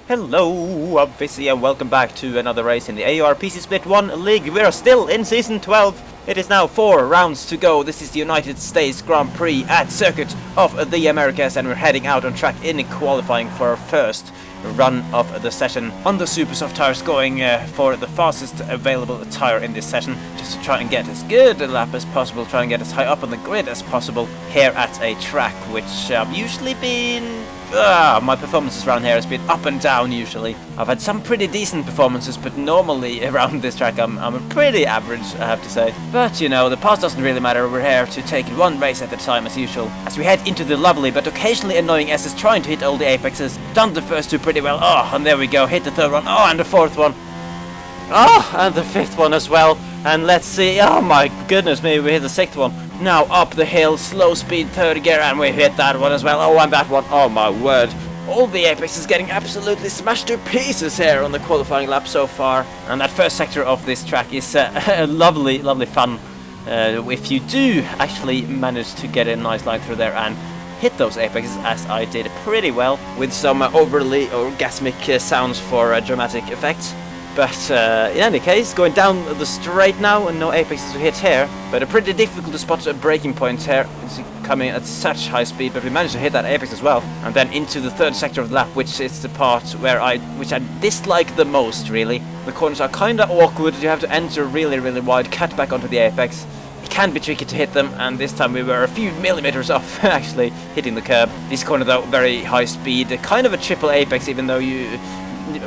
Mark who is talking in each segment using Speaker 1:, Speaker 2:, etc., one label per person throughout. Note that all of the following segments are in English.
Speaker 1: Hello, I'm Fizzy and welcome back to another race in the AOR PC Split 1 League. We are still in Season 12. It is now 4 rounds to go. This is the United States Grand Prix at Circuit of the Americas, and we're heading out on track in qualifying for our first run of the session on the super soft tires, going for the fastest available tire in this session, just to try and get as good a lap as possible, try and get as high up on the grid as possible here at a track which I've usually been... my performances around here has been up and down usually. I've had some pretty decent performances, but normally around this track I'm pretty average, I have to say. But you know, the past doesn't really matter. We're here to take it one race at a time as usual, as we head into the lovely but occasionally annoying S's, trying to hit all the apexes. Done the first two pretty well. Oh, and there we go, hit the third one. Oh, and the fourth one. Oh, and the fifth one as well. And let's see, oh my goodness me, we hit the sixth one. Now up the hill, slow speed, third gear, and we hit that one as well. Oh, and that one, oh my word. All the apex is getting absolutely smashed to pieces here on the qualifying lap so far. And that first sector of this track is lovely, lovely fun. If you do actually manage to get a nice line through there and hit those apexes, as I did pretty well, with some overly orgasmic sounds for dramatic effects. But in any case, going down the straight now, and no apexes to hit here, but a pretty difficult to spot braking point here. It's coming at such high speed, but we managed to hit that apex as well. And then into the third sector of the lap, which is the part where I dislike the most, really. The corners are kind of awkward. You have to enter really, really wide, cut back onto the apex. It can be tricky to hit them, and this time we were a few millimeters off actually hitting the curb. This corner though, very high speed, kind of a triple apex, even though you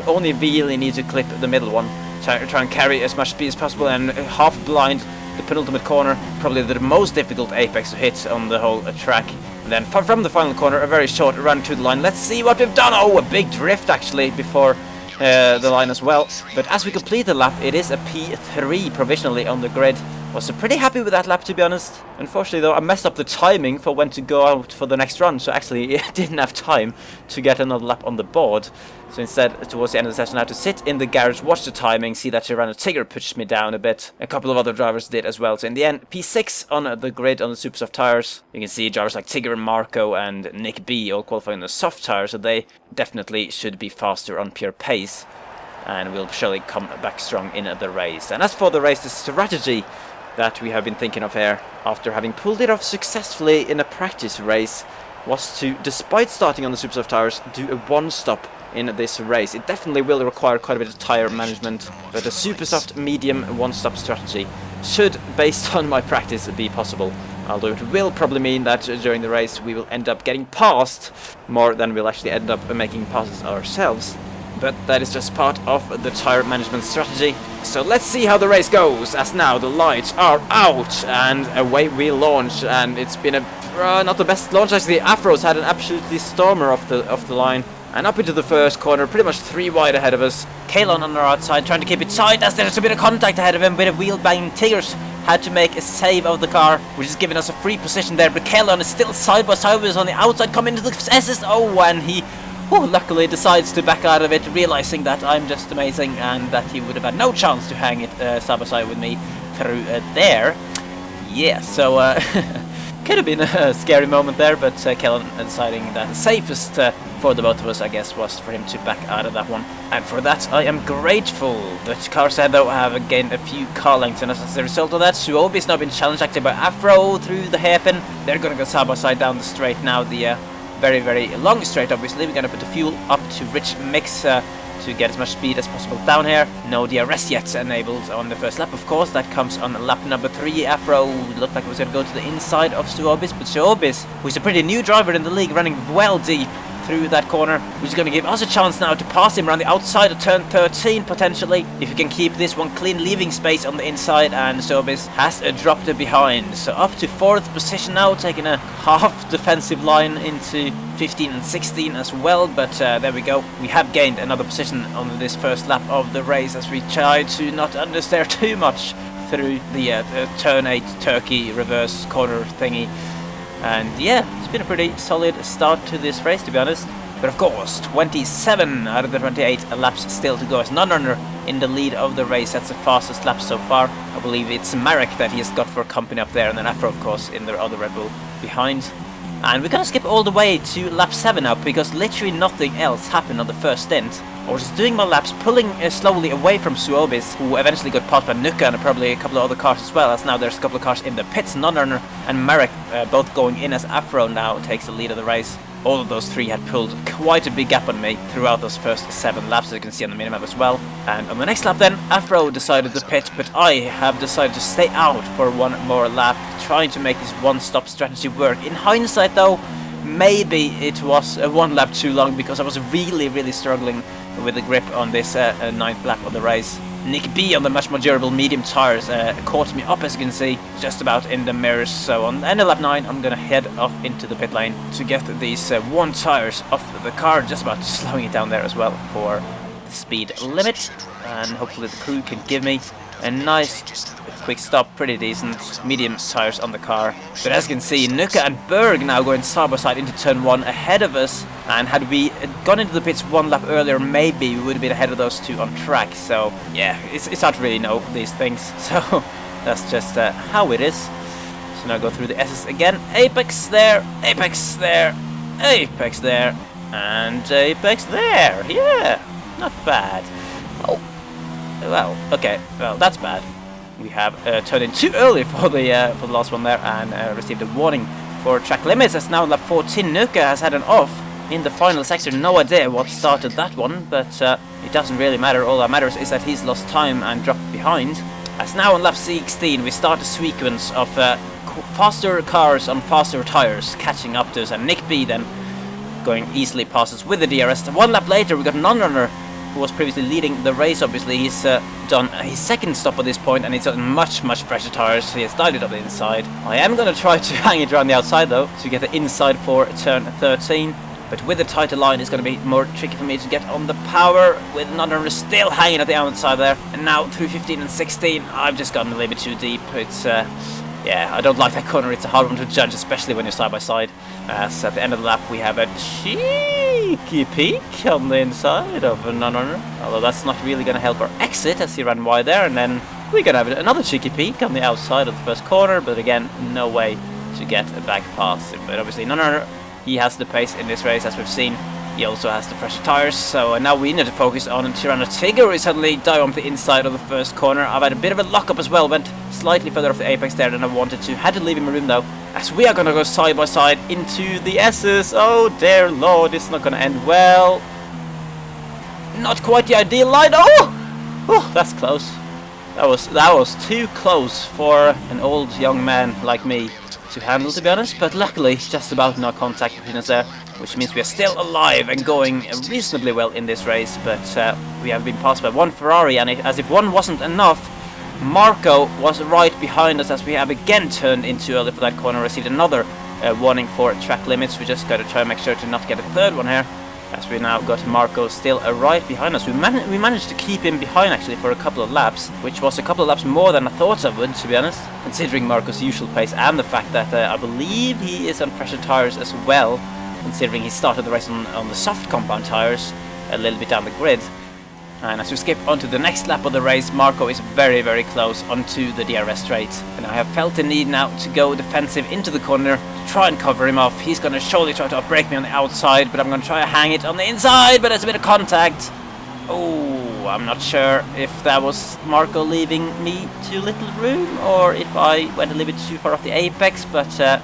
Speaker 1: only really need to clip the middle one. Try and carry as much speed as possible, and half blind, the penultimate corner, probably the most difficult apex to hit on the whole track. And then from the final corner, a very short run to the line. Let's see what we've done. Oh, a big drift actually before the line as well. But as we complete the lap, it is a P3 provisionally on the grid. Was pretty happy with that lap, to be honest. Unfortunately though, I messed up the timing for when to go out for the next run, so actually I didn't have time to get another lap on the board. So instead, towards the end of the session, I had to sit in the garage, watch the timing, see that Renault Tigger pushed me down a bit. A couple of other drivers did as well. So in the end, P6 on the grid on the super soft tires. You can see drivers like Tigger and Marco and Nick B all qualifying on the soft tires, so they definitely should be faster on pure pace. And will surely come back strong in the race. And as for the race, the strategy that we have been thinking of here, after having pulled it off successfully in a practice race, was to, despite starting on the super soft tires, do a one-stop in this race. It definitely will require quite a bit of tire management, but a super soft medium one-stop strategy should, based on my practice, be possible. Although it will probably mean that during the race we will end up getting past more than we'll actually end up making passes ourselves. But that is just part of the tire management strategy. So let's see how the race goes, as now the lights are out and away we launch. And it's been a not the best launch actually. Afros had an absolutely stormer off the line. And up into the first corner, pretty much 3 wide ahead of us. Kalon on our outside, trying to keep it tight as there's a bit of contact ahead of him. Bit of wheel banging. Tiggers had to make a save of the car, which is giving us a free position there. But Kalon is still side by side with us on the outside, coming into the SS. Oh, and he luckily decides to back out of it, realizing that I'm just amazing and that he would have had no chance to hang it side by side with me through there. Yeah, so could have been a scary moment there, but Kellen deciding that the safest for the both of us, I guess, was for him to back out of that one. And for that, I am grateful. The cars though have gained a few car lengths, and as a result of that, Suobi has now been challenged actually by Afro through the hairpin. They're going to go side by side down the straight now, the very, very long straight, obviously. We're going to put the fuel up to rich mix to get as much speed as possible down here. No DRS yet enabled on the first lap, of course. That comes on lap number 3. Afro looked like it was going to go to the inside of Suobis, but Suobis, who's a pretty new driver in the league, running well deep through that corner, which is going to give us a chance now to pass him around the outside of turn 13 potentially, if we can keep this one clean, leaving space on the inside. And Sobis has dropped it behind, so up to 4th position now, taking a half defensive line into 15 and 16 as well. But there we go, we have gained another position on this first lap of the race, as we try to not understeer too much through the turn 8 turkey reverse corner thingy. And yeah, it's been a pretty solid start to this race, to be honest. But of course, 27 out of the 28 laps still to go as non-runner in the lead of the race. That's the fastest lap so far. I believe it's Marek that he has got for company up there, and then Afro, of course, in the other Red Bull behind. And we're gonna skip all the way to lap 7 now, because literally nothing else happened on the first stint. I was just doing my laps, pulling slowly away from Suobis, who eventually got passed by Nuka and probably a couple of other cars as well, as now there's a couple of cars in the pits. Nonrunner and Marek both going in, as Afro now takes the lead of the race. All of those three had pulled quite a big gap on me throughout those first 7 laps, as you can see on the minimap as well. And on the next lap then, Afro decided to pit, but I have decided to stay out for one more lap, trying to make this one-stop strategy work. In hindsight though, maybe it was one lap too long, because I was really struggling with the grip on this 9th lap of the race. Nick B on the much more durable medium tires caught me up, as you can see, just about in the mirrors. So on the end of lap 9, I'm gonna head off into the pit lane to get these 1 tires off the car, just about slowing it down there as well for the speed limit. And hopefully the crew can give me a nice quick stop, pretty decent, medium tires on the car. But as you can see, Nuka and Berg now going side by side into turn 1 ahead of us, and had we gone into the pits 1 lap earlier, maybe we would have been ahead of those 2 on track. So yeah, it's hard to really know these things, so that's just how it is. So now go through the S's again. Apex there, Apex there, Apex there, and Apex there. Yeah, not bad. Oh, well, okay, well that's bad. We have turned in too early for the last one there, and received a warning for track limits, as now in lap 14 Nuka has had an off in the final section. No idea what started that one, but it doesn't really matter. All that matters is that he's lost time and dropped behind. As now on lap 16 we start a sequence of faster cars on faster tires catching up to us, and Nick B then going easily past us with the DRS. 1 lap later we got Nonrunner, who was previously leading the race. Obviously he's done his 2nd stop at this point, and he's on much fresher tires. He has dialed it up the inside. I am going to try to hang it around the outside though, to get the inside for turn 13. But with the tighter line, it's going to be more tricky for me to get on the power, with Nonrunner still hanging at the outside there. And now through 15 and 16, I've just gotten a little bit too deep. It's yeah, I don't like that corner. It's a hard one to judge, especially when you're side by side. So at the end of the lap, we have a cheeky peek on the inside of Nonrunner. Although that's not really going to help our exit, as he ran wide there. And then we're going to have another cheeky peek on the outside of the first corner. But again, no way to get a back pass. But obviously, Nonrunner, he has the pace in this race, as we've seen. He also has the fresher tires, so now we need to focus on Tirana Tigger, who suddenly dive on the inside of the first corner. I've had a bit of a lock-up as well, went slightly further off the apex there than I wanted to. Had to leave him room though, as we are going to go side by side into the S's. Oh dear lord, it's not going to end well. Not quite the ideal line. Oh, that's close. That was too close for an old young man like me to handle, to be honest, but luckily just about no contact between us there, which means we are still alive and going reasonably well in this race. But we have been passed by 1 Ferrari, and as if 1 wasn't enough, Marco was right behind us, as we have again turned in too early for that corner, received another warning for track limits. We just got to try and make sure to not get a 3rd one here, as we now got Marco still right behind us. We managed to keep him behind actually for a couple of laps, which was a couple of laps more than I thought I would, to be honest, considering Marco's usual pace, and the fact that I believe he is on pressure tires as well, considering he started the race on the soft compound tires a little bit down the grid. And as we skip onto the next lap of the race, Marco is very close onto the DRS straight, and I have felt the need now to go defensive into the corner to try and cover him off. He's going to surely try to outbrake me on the outside, but I'm going to try to hang it on the inside, but there's a bit of contact. Oh, I'm not sure if that was Marco leaving me too little room, or if I went a little bit too far off the apex, but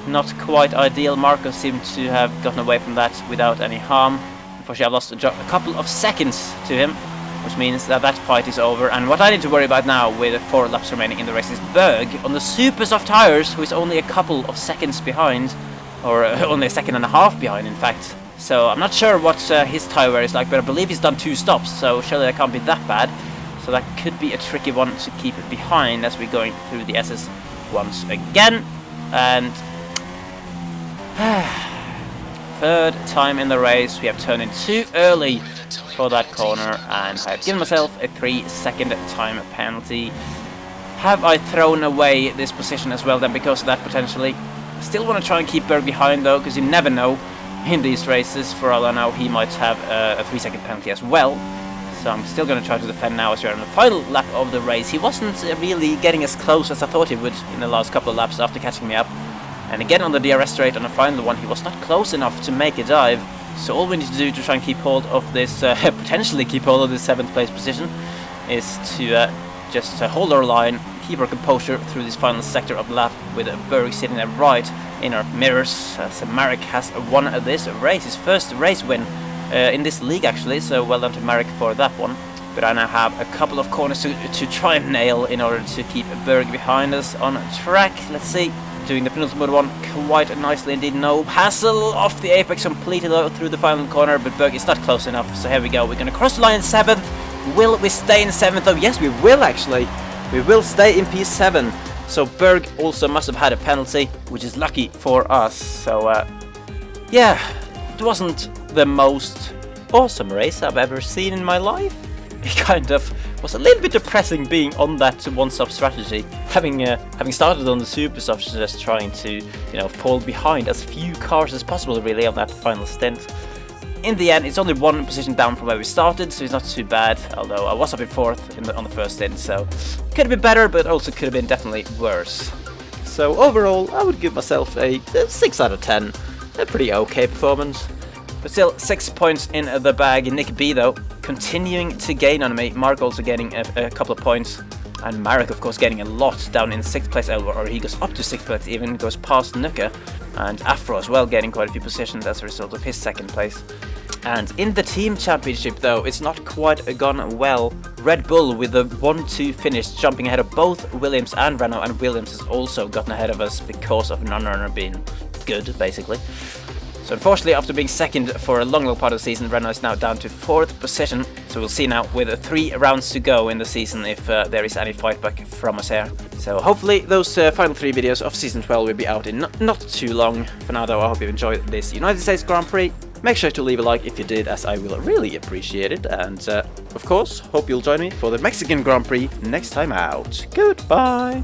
Speaker 1: not quite ideal. Marco seemed to have gotten away from that without any harm. Unfortunately, I've lost a couple of seconds to him, which means that that fight is over. And what I need to worry about now, with 4 laps remaining in the race, is Berg on the super soft tires, who is only a couple of seconds behind, or only a 1.5 seconds behind, in fact. So I'm not sure what his tire wear is like, but I believe he's done 2 stops, so surely that can't be that bad. So that could be a tricky one to keep it behind as we're going through the S's once again. And 3rd time in the race, we have turned in too early for that corner, and I have given myself a 3-second time penalty. Have I thrown away this position as well then because of that, potentially? Still want to try and keep Berg behind though, because you never know in these races. For all I know, he might have a 3-second penalty as well. So I'm still going to try to defend now as we're on the final lap of the race. He wasn't really getting as close as I thought he would in the last couple of laps after catching me up. And again on the DRS straight on the final one, he was not close enough to make a dive. So all we need to do to try and keep hold of this, potentially keep hold of this 7th place position, is to just hold our line, keep our composure through this final sector of the lap, with Berg sitting there right in our mirrors. So Marek has won this race, his first race win in this league actually, so well done to Marek for that one. But I now have a couple of corners to try and nail in order to keep Berg behind us on track. Let's see. Doing the penultimate one quite nicely indeed. No hassle off the apex completely through the final corner, but Berg is not close enough. So here we go. We're going to cross the line in 7th. Will we stay in 7th though? Yes, we will actually. We will stay in P7. So Berg also must have had a penalty, which is lucky for us. So yeah, it wasn't the most awesome race I've ever seen in my life. It kind of was a little bit depressing being on that one-stop strategy, having started on the super soft, just trying to fall behind as few cars as possible really on that final stint. In the end, it's only one position down from where we started, so it's not too bad. Although I was up in 4th on the first stint, so could have been better, but also could have been definitely worse. So overall, I would give myself a 6 out of 10. A pretty okay performance. But still, 6 points in the bag. Nick B, though, continuing to gain on me. Mark also getting a couple of points. And Marek, of course, getting a lot down in 6th place, or he goes up to 6th place even, goes past Nuka. And Afro as well, getting quite a few positions as a result of his 2nd place. And in the team championship, though, it's not quite gone well. Red Bull with a 1-2 finish, jumping ahead of both Williams and Renault. And Williams has also gotten ahead of us because of non-runner being good, basically. So unfortunately, after being 2nd for a long part of the season, Renault is now down to 4th position. So we'll see now with 3 rounds to go in the season if there is any fight back from us here. So hopefully those final 3 videos of Season 12 will be out in not too long. For now though, I hope you enjoyed this United States Grand Prix. Make sure to leave a like if you did, as I will really appreciate it. And of course, hope you'll join me for the Mexican Grand Prix next time out. Goodbye!